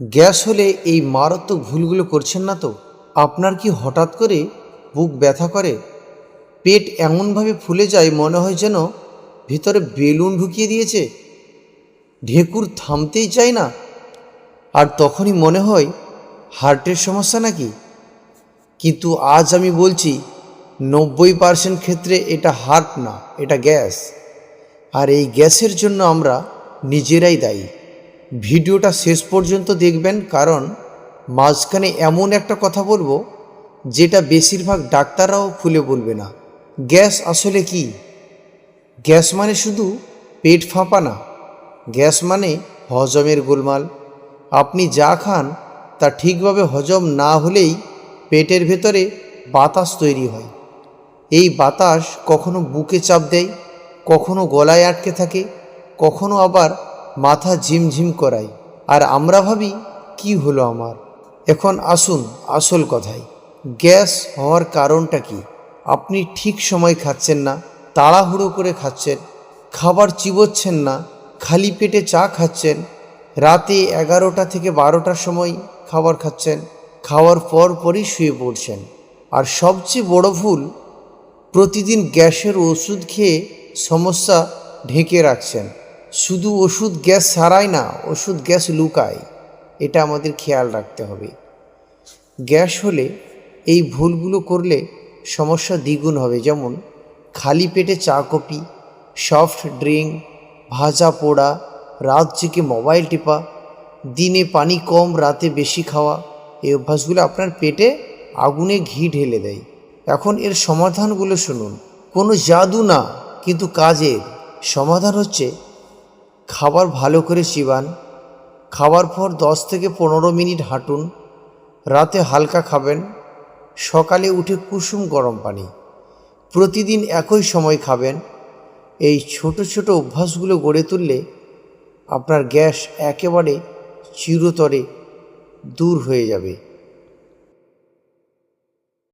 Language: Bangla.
গ্যাস হলে এই মারাত্মক ভুলগুলো করছেন না তো? আপনার কি হঠাৎ করে বুক ব্যথা করে, পেট এমনভাবে ফুলে যায় মনে হয় যেন ভিতরে বেলুন ঢুকিয়ে দিয়েছে, ঢেকুর থামতেই চায় না, আর তখনই মনে হয় হার্টের সমস্যা নাকি? কিন্তু আজ আমি বলছি 90% ক্ষেত্রে এটা হার্ট না, এটা গ্যাস। আর এই গ্যাসের জন্য আমরা নিজেরাই দায়ী। ভিডিওটা শেষ পর্যন্ত দেখবেন, কারণ মাঝখানে এমন একটা কথা বলবো যেটা বেশিরভাগ ডাক্তাররাও খুলে বলবে না। গ্যাস আসলে কি? গ্যাস মানে শুধু পেট ফাঁপা না, গ্যাস মানে হজমের গোলমাল। আপনি যা খান তা ঠিকভাবে হজম না হলেই পেটের ভেতরে বাতাস তৈরি হয়। এই বাতাস কখনো বুকে চাপ দেয়, কখনো গলায় আটকে থাকে, কখনো আবার মাথা ঝিমঝিম করায়, আর আমরা ভাবি কি হলো আমার। এখন আসুন আসল কথায়, গ্যাস হওয়ার কারণটা কি? আপনি ঠিক সময় খাচ্ছেন না, তাড়াহুড়ো করে খাচ্ছেন, খাবার চিবোচ্ছেন না, খালি পেটে চা খাচ্ছেন, রাতে 11টা থেকে 12টার সময় খাবার খাচ্ছেন, খাওয়ার পরই শুয়ে পড়ছেন। আর সবচেয়ে বড় ভুল, প্রতিদিন গ্যাসের ওষুধ খেয়ে সমস্যা ঢেকে রাখছেন। শুধু ওষুধ গ্যাস সারায় না, ওষুধ গ্যাস লুকায়। এটা আমাদের খেয়াল রাখতে হবে। গ্যাস হলে এই ভুলগুলো করলে সমস্যা দ্বিগুণ হবে। যেমন খালি পেটে চা কফি, সফট ড্রিঙ্ক, ভাজা পোড়া, রাত জেগে মোবাইল টিপা, দিনে পানি কম রাতে বেশি খাওয়া, এই অভ্যাসগুলো আপনার পেটে আগুনে ঘি ঢেলে দেয়। এখন এর সমাধানগুলো শুনুন। কোনো জাদু না, কিন্তু কাজের। সমাধান হচ্ছে খাবার ভালো করে চিবান, খাওয়ার পর 10 থেকে 15 মিনিট হাঁটুন, রাতে হালকা খাবেন, সকালে উঠে কুসুম গরম পানি, প্রতিদিন একই সময় খাবেন। এই ছোট ছোট অভ্যাসগুলো গড়ে তুললে আপনার গ্যাস একেবারে চিরতরে দূর হয়ে যাবে।